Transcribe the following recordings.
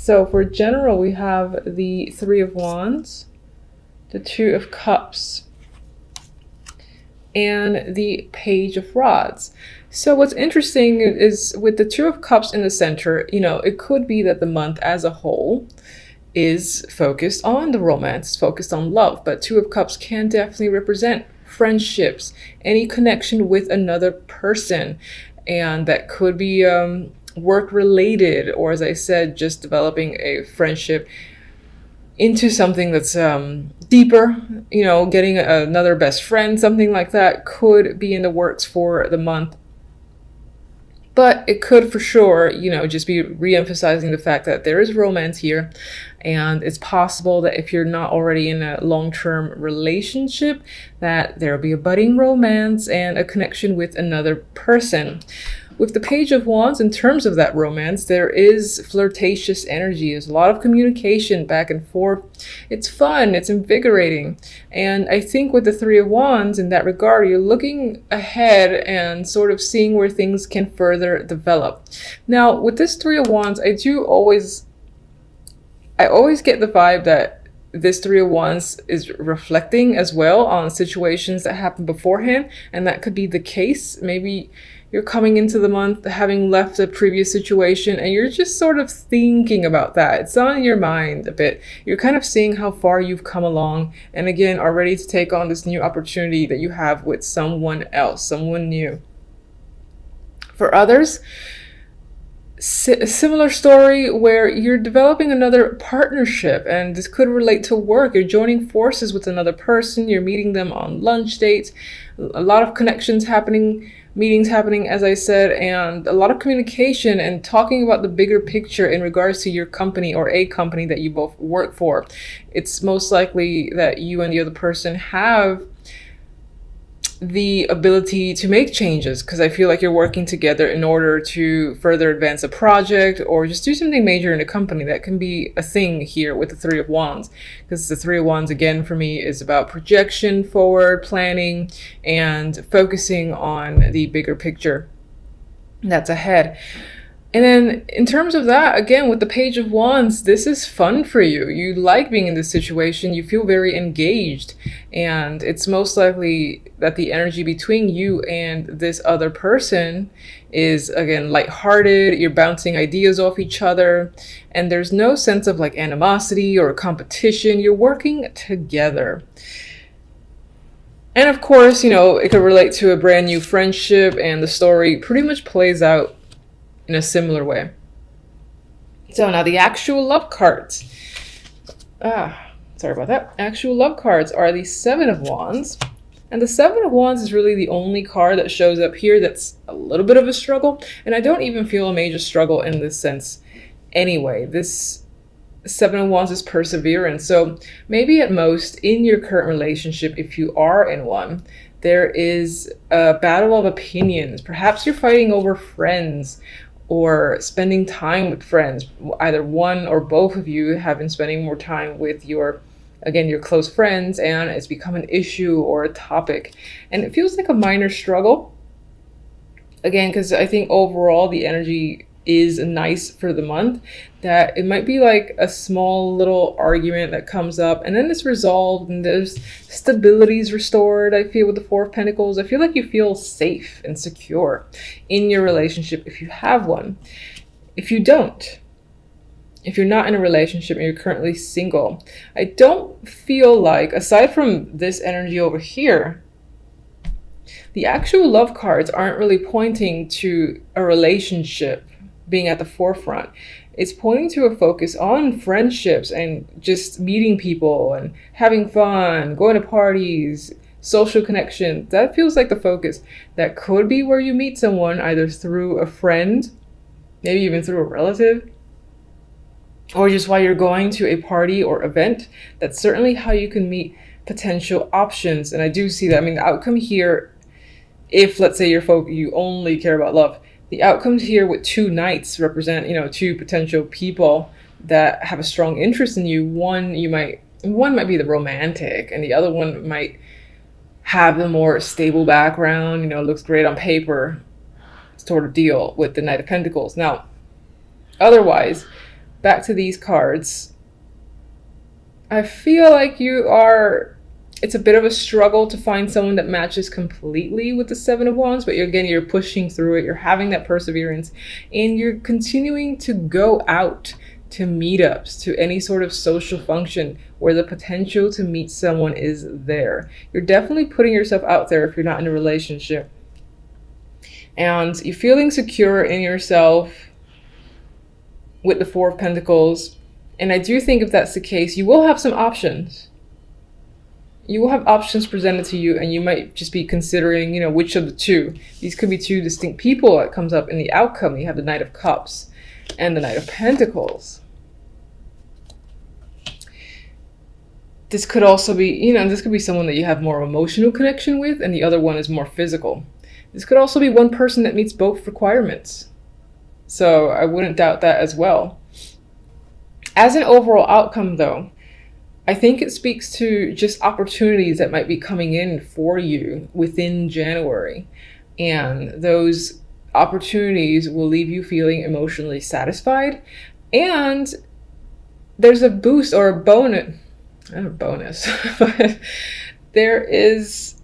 So for general, we have the Three of Wands, the Two of Cups, and the Page of Rods. So what's interesting is with the Two of Cups in the center, you know, it could be that the month as a whole is focused on the romance, focused on love, but Two of Cups can definitely represent friendships, any connection with another person, and that could be work related, or as I said, just developing a friendship into something that's deeper, you know, getting another best friend, something like that could be in the works for the month. But it could for sure, you know, just be re-emphasizing the fact that there is romance here. And it's possible that if you're not already in a long-term relationship, that there'll be a budding romance and a connection with another person. With the Page of Wands, in terms of that romance, there is flirtatious energy. There's a lot of communication back and forth. It's fun, it's invigorating. And I think with the Three of Wands, in that regard, you're looking ahead and sort of seeing where things can further develop. Now, with this Three of Wands, I always get the vibe that this Three of Wands is reflecting as well on situations that happened beforehand. And that could be the case. Maybe you're coming into the month having left a previous situation and you're just sort of thinking about that. It's on your mind a bit. You're kind of seeing how far you've come along and again are ready to take on this new opportunity that you have with someone else, someone new. For others, a similar story where you're developing another partnership, and this could relate to work. You're joining forces with another person, you're meeting them on lunch dates, a lot of connections happening, meetings happening, as I said, and a lot of communication and talking about the bigger picture in regards to your company or a company that you both work for. It's most likely that you and the other person have the ability to make changes, because I feel like you're working together in order to further advance a project or just do something major in a company. That can be a thing here with the Three of Wands, because the Three of Wands again for me is about projection, forward planning, and focusing on the bigger picture that's ahead. And then in terms of that, again, with the Page of Wands, this is fun for you. You like being in this situation. You feel very engaged. And it's most likely that the energy between you and this other person is, again, lighthearted. You're bouncing ideas off each other. And there's no sense of like animosity or competition. You're working together. And of course, you know, it could relate to a brand new friendship, and the story pretty much plays out in a similar way. So now the actual love cards. Sorry about that. Actual love cards are the Seven of Wands. And the Seven of Wands is really the only card that shows up here that's a little bit of a struggle. And I don't even feel a major struggle in this sense anyway. This Seven of Wands is perseverance. So maybe at most in your current relationship, if you are in one, there is a battle of opinions. Perhaps you're fighting over friends or spending time with friends. Either one or both of you have been spending more time with your close friends, and it's become an issue or a topic. And it feels like a minor struggle. Again, because I think overall the energy is nice for the month, that it might be like a small little argument that comes up and then it's resolved and there's stability is restored. I feel with the Four of Pentacles, I feel like you feel safe and secure in your relationship if you have one. If you don't, if you're not in a relationship and you're currently single, I don't feel like, aside from this energy over here, the actual love cards aren't really pointing to a relationship being at the forefront. It's pointing to a focus on friendships and just meeting people and having fun, going to parties, social connection. That feels like the focus. That could be where you meet someone, either through a friend, maybe even through a relative, or just while you're going to a party or event. That's certainly how you can meet potential options. And I do see that. I mean, the outcome here, if let's say you only care about love, the outcomes here with two knights represent, you know, two potential people that have a strong interest in you. One might be the romantic, and the other one might have the more stable background, you know, looks great on paper sort of deal with the Knight of Pentacles. Now, otherwise, back to these cards, I feel like it's a bit of a struggle to find someone that matches completely with the Seven of Wands, but you're pushing through it, you're having that perseverance, and you're continuing to go out to meetups, to any sort of social function where the potential to meet someone is there. You're definitely putting yourself out there if you're not in a relationship. And you're feeling secure in yourself with the Four of Pentacles. And I do think if that's the case, you will have some options. You will have options presented to you, and you might just be considering, which of the two. These could be two distinct people that comes up in the outcome. You have the Knight of Cups and the Knight of Pentacles. This could also be, this could be someone that you have more emotional connection with, and the other one is more physical. This could also be one person that meets both requirements. So I wouldn't doubt that as well. As an overall outcome, though, I think it speaks to just opportunities that might be coming in for you within January. And those opportunities will leave you feeling emotionally satisfied. And there's a boost or a bonus, not a bonus, but there is,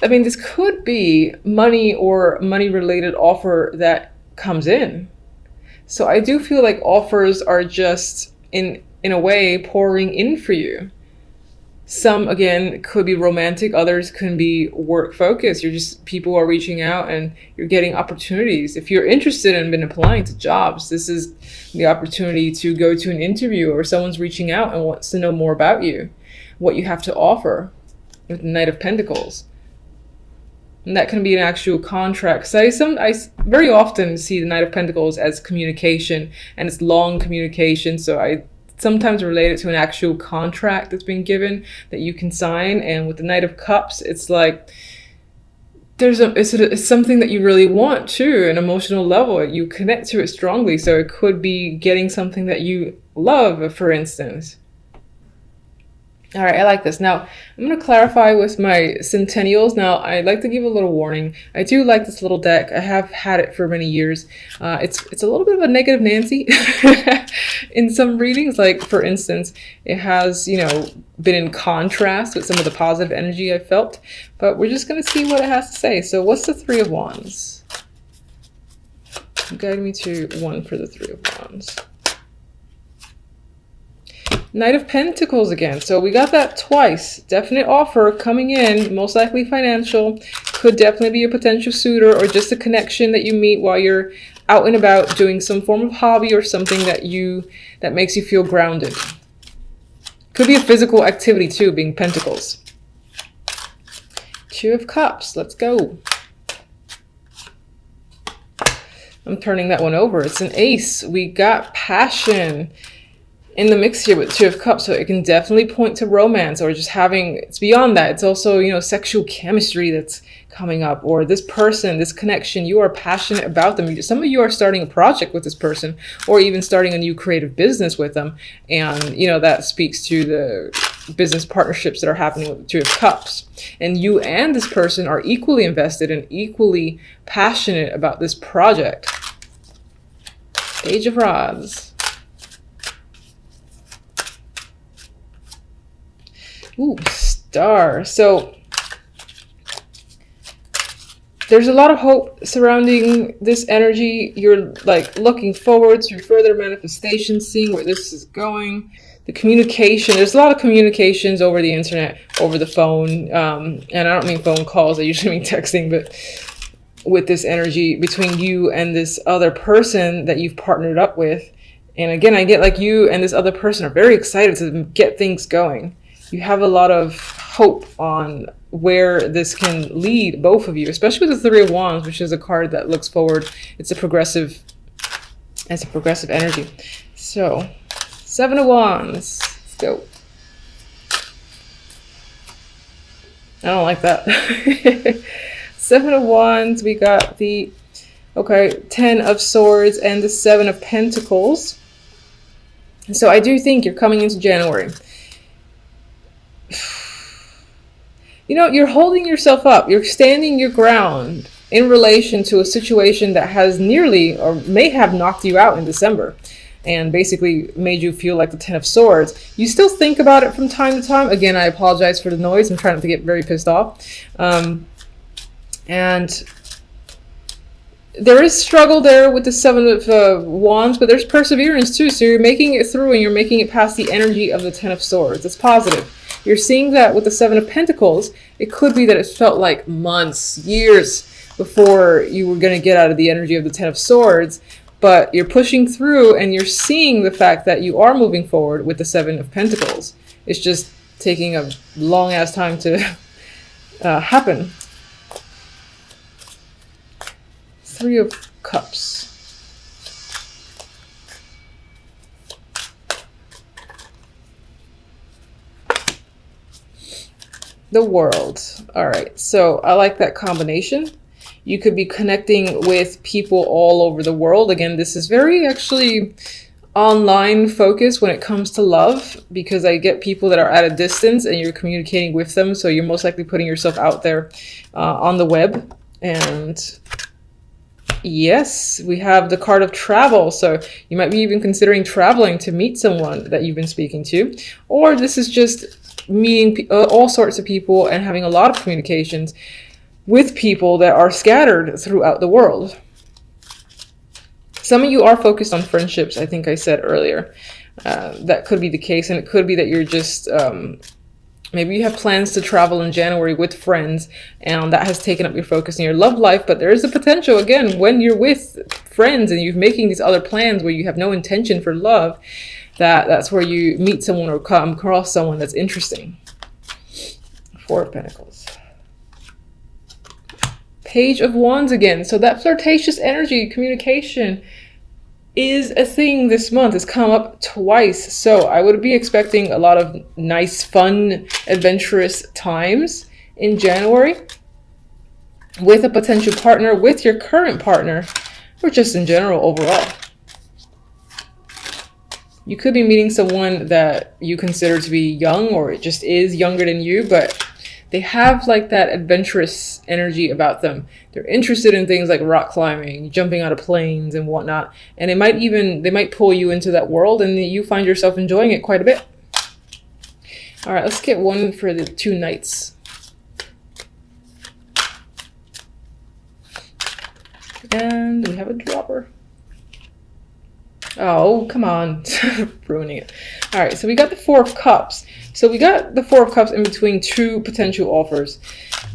this could be money or money-related offer that comes in. So I do feel like offers are just, in a way, pouring in for you. Some, again, could be romantic. Others can be work-focused. People are reaching out and you're getting opportunities. If you're interested and been applying to jobs, this is the opportunity to go to an interview, or someone's reaching out and wants to know more about you, what you have to offer with the Knight of Pentacles. And that can be an actual contract. So I very often see the Knight of Pentacles as communication, and it's long communication. So I sometimes relate it to an actual contract that's been given that you can sign. And with the Knight of Cups, it's like it's something that you really want too, an emotional level. You connect to it strongly. So it could be getting something that you love, for instance. All right, I like this. Now, I'm going to clarify with my centennials. Now, I'd like to give a little warning. I do like this little deck. I have had it for many years. It's a little bit of a negative Nancy in some readings. Like, for instance, it has, been in contrast with some of the positive energy I felt. But we're just going to see what it has to say. So what's the Three of Wands? Guide me to one for the Three of Wands. Knight of Pentacles again. So we got that twice. Definite offer coming in, most likely financial. Could definitely be a potential suitor, or just a connection that you meet while you're out and about doing some form of hobby or something that makes you feel grounded. Could be a physical activity too, being Pentacles. Two of Cups. Let's go. I'm turning that one over. It's an ace. We got passion in the mix here with Two of Cups, so it can definitely point to romance, or just it's beyond that. It's also, sexual chemistry that's coming up, or this person, this connection, you are passionate about them. Some of you are starting a project with this person, or even starting a new creative business with them. And, that speaks to the business partnerships that are happening with the Two of Cups. And you and this person are equally invested and equally passionate about this project. Page of Rods. Ooh, Star. So there's a lot of hope surrounding this energy. You're like looking forward to further manifestation, seeing where this is going. The communication, there's a lot of communications over the internet, over the phone. And I don't mean phone calls, I usually mean texting, but with this energy between you and this other person that you've partnered up with. And again, I get like you and this other person are very excited to get things going. You have a lot of hope on where this can lead both of you, especially with the Three of Wands, which is a card that looks forward. It's a progressive energy. So, Seven of Wands. Let's go. I don't like that. Seven of Wands. We got the, Ten of Swords and the Seven of Pentacles. So I do think you're coming into January. You're holding yourself up. You're standing your ground. in relation to a situation that has nearly or may have knocked you out in December and basically made you feel like the Ten of Swords. You still think about it from time to time. Again, I apologize for the noise. I'm trying not to get very pissed off. And there is struggle there with the Seven of Wands, but there's perseverance too. So you're making it through and you're making it past the energy of the Ten of Swords. It's positive. You're seeing that with the Seven of Pentacles. It could be that it felt like months, years before you were going to get out of the energy of the Ten of Swords, but you're pushing through and you're seeing the fact that you are moving forward with the Seven of Pentacles. It's just taking a long ass time to happen. Three of Cups. The World. All right, so I like that combination. You could be connecting with people all over the world. Again, this is very actually online focused when it comes to love, because I get people that are at a distance and you're communicating with them. So you're most likely putting yourself out there on the web. And yes, we have the card of travel. So you might be even considering traveling to meet someone that you've been speaking to. Or this is just meeting all sorts of people and having a lot of communications with people that are scattered throughout the world. Some of you are focused on friendships, I think I said earlier. That could be the case, and it could be that you're just, maybe you have plans to travel in January with friends, and that has taken up your focus in your love life. But there is a potential, again, when you're with friends and you're making these other plans where you have no intention for love, that's where you meet someone or come across someone that's interesting. Four of Pentacles. Page of Wands again. So that flirtatious energy, communication, is a thing this month. It's come up twice. So I would be expecting a lot of nice, fun, adventurous times in January with a potential partner, with your current partner, or just in general overall. You could be meeting someone that you consider to be young, or it just is younger than you, but they have like that adventurous energy about them. They're interested in things like rock climbing, jumping out of planes and whatnot. And they might pull you into that world and you find yourself enjoying it quite a bit. All right, let's get one for the two Knights. And we have a dropper. Oh, come on. Ruining it. All right, so we got the Four of Cups. So we got the Four of Cups in between two potential offers.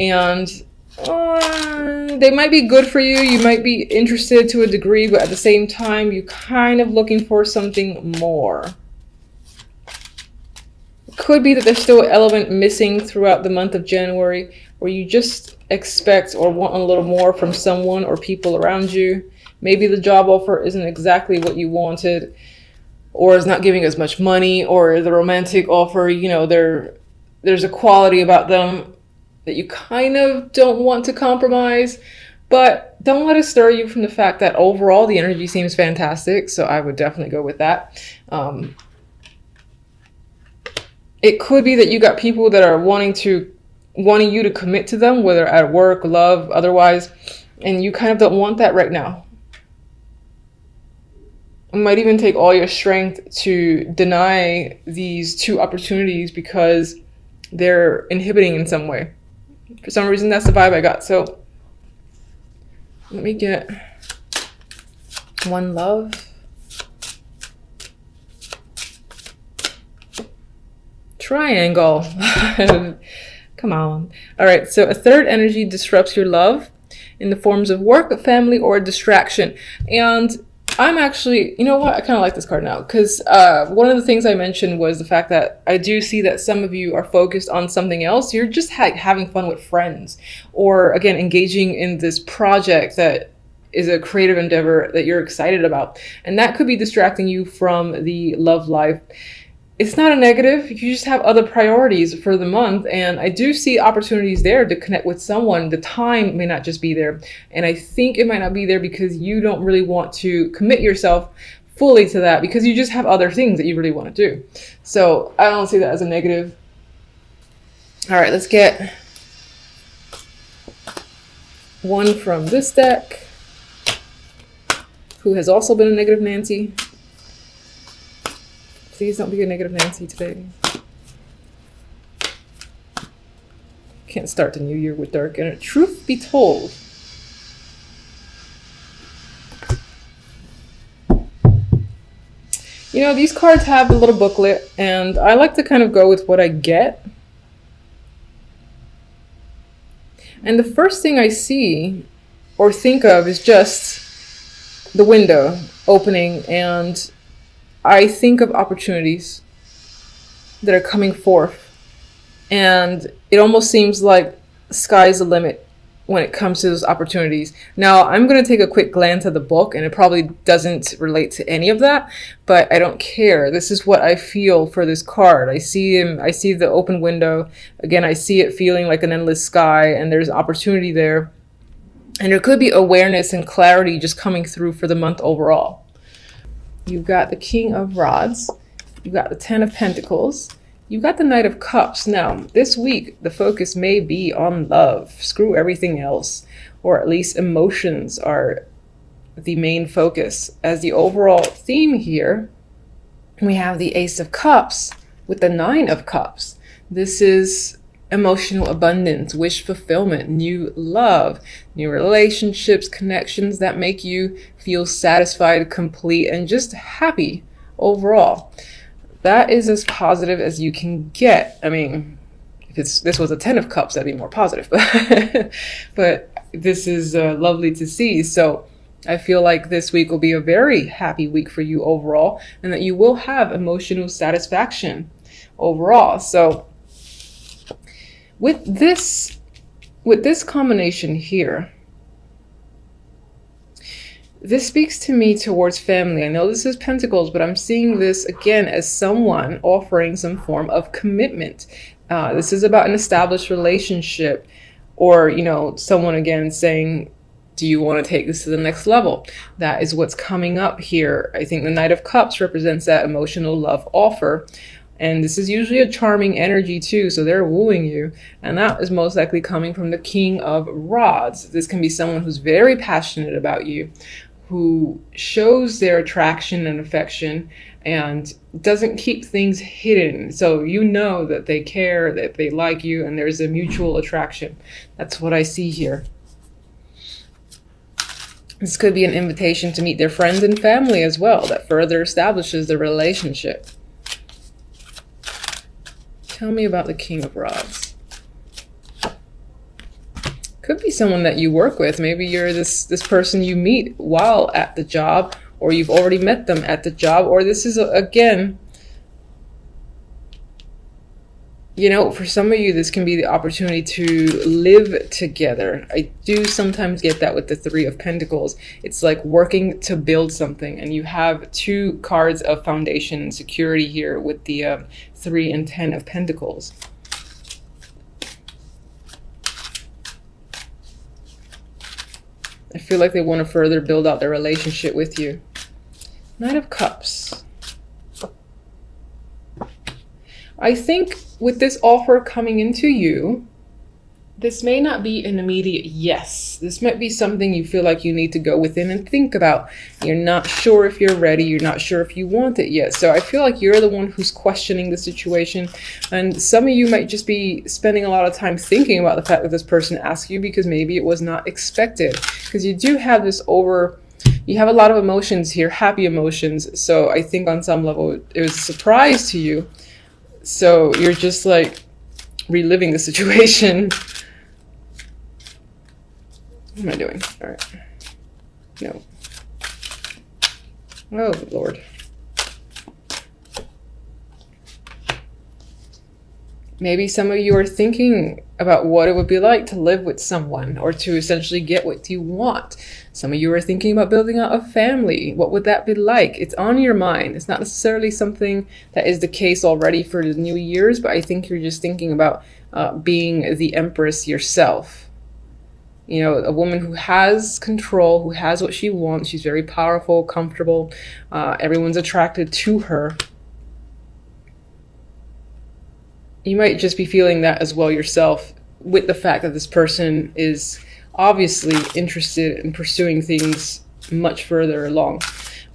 And they might be good for you. You might be interested to a degree, but at the same time, you're kind of looking for something more. It could be that there's still an element missing throughout the month of January where you just expect or want a little more from someone or people around you. Maybe the job offer isn't exactly what you wanted, or is not giving as much money, or the romantic offer, you know, there's a quality about them that you kind of don't want to compromise. But don't let it stir you from the fact that overall the energy seems fantastic. So I would definitely go with that. It could be that you got people that are wanting you to commit to them, whether at work, love, otherwise, and you kind of don't want that right now. It might even take all your strength to deny these two opportunities because they're inhibiting in some way. For some reason, that's the vibe I got. So let me get one love. Triangle. Come on. All right, so a third energy disrupts your love in the forms of work, family, or a distraction. And I'm actually, you know what? I kind of like this card now because one of the things I mentioned was the fact that I do see that some of you are focused on something else. You're just having fun with friends, or again, engaging in this project that is a creative endeavor that you're excited about. And that could be distracting you from the love life. It's not a negative. You just have other priorities for the month. And I do see opportunities there to connect with someone. The time may not just be there. And I think it might not be there because you don't really want to commit yourself fully to that because you just have other things that you really want to do. So I don't see that as a negative. All right, let's get one from this deck, who has also been a negative Nancy. Please don't be a negative Nancy today. Can't start the new year with dark energy. Truth be told, you know, these cards have a little booklet, and I like to kind of go with what I get. And the first thing I see or think of is just the window opening, and I think of opportunities that are coming forth. And it almost seems like sky's the limit when it comes to those opportunities. Now, I'm going to take a quick glance at the book, and it probably doesn't relate to any of that, but I don't care. This is what I feel for this card. I see him, I see the open window. Again, I see it feeling like an endless sky, and there's opportunity there. And there could be awareness and clarity just coming through for the month overall. You've got the King of Rods. You've got the Ten of Pentacles. You've got the Knight of Cups. Now, this week, the focus may be on love. Screw everything else. Or at least emotions are the main focus. As the overall theme here, we have the Ace of Cups with the Nine of Cups. This is emotional abundance, wish fulfillment, new love, new relationships, connections that make you feel satisfied, complete, and just happy overall. That is as positive as you can get. I mean, if this was a Ten of Cups, that'd be more positive. But this is lovely to see. So I feel like this week will be a very happy week for you overall, and that you will have emotional satisfaction overall. So with this combination here, this speaks to me towards family. I know this is Pentacles, but I'm seeing this again as someone offering some form of commitment. This is about an established relationship, or, you know, someone again saying, do you want to take this to the next level? That is what's coming up here. I think the Knight of Cups represents that emotional love offer. And this is usually a charming energy too, so they're wooing you. And that is most likely coming from the King of Rods. This can be someone who's very passionate about you, who shows their attraction and affection and doesn't keep things hidden. So you know that they care, that they like you, and there's a mutual attraction. That's what I see here. This could be an invitation to meet their friends and family as well, that further establishes the relationship. Tell me about the King of Rods. Could be someone that you work with. Maybe you're this person you meet while at the job, or you've already met them at the job, or this is, again, you know, for some of you, this can be the opportunity to live together. I do sometimes get that with the Three of Pentacles. It's like working to build something, and you have two cards of foundation and security here with the 3 and 10 of Pentacles. I feel like they want to further build out their relationship with you. Knight of Cups. I think with this offer coming into you, this may not be an immediate yes. This might be something you feel like you need to go within and think about. You're not sure if you're ready. You're not sure if you want it yet. So I feel like you're the one who's questioning the situation. And some of you might just be spending a lot of time thinking about the fact that this person asked you, because maybe it was not expected. Because you do have this you have a lot of emotions here, happy emotions. So I think on some level it was a surprise to you. So you're just like reliving the situation. What am I doing? All right. No. Oh, Lord. Maybe some of you are thinking about what it would be like to live with someone, or to essentially get what you want. Some of you are thinking about building out a family. What would that be like? It's on your mind. It's not necessarily something that is the case already for the New Year's, but I think you're just thinking about being the Empress yourself. You know, a woman who has control, who has what she wants. She's very powerful, comfortable. Everyone's attracted to her. You might just be feeling that as well yourself, with the fact that this person is obviously interested in pursuing things much further along.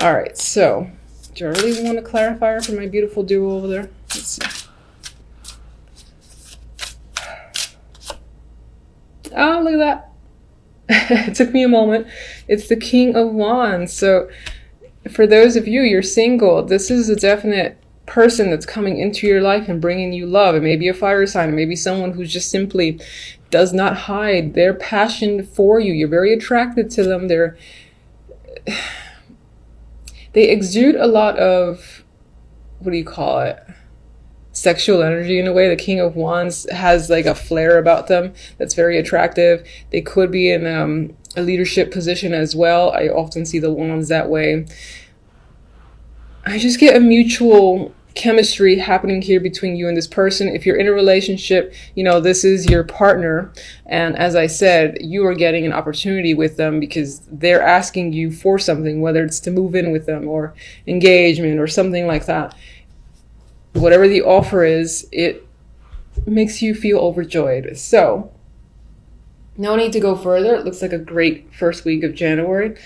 All right, so do I really want a clarifier for my beautiful duo over there? Let's see. Oh, look at that. It took me a moment. It's the King of Wands. So for those of you, you're single, this is a definite person that's coming into your life and bringing you love. It may be a fire sign. It may be someone who just simply does not hide their passion for you. You're very attracted to them. They exude a lot of, what do you call it? Sexual energy in a way. The King of Wands has like a flair about them that's very attractive. They could be in a leadership position as well. I often see the Wands that way. I just get a mutual chemistry happening here between you and this person. If you're in a relationship, you know, this is your partner. And as I said, you are getting an opportunity with them because they're asking you for something, whether it's to move in with them or engagement or something like that. Whatever the offer is, it makes you feel overjoyed. So no need to go further. It looks like a great first week of January.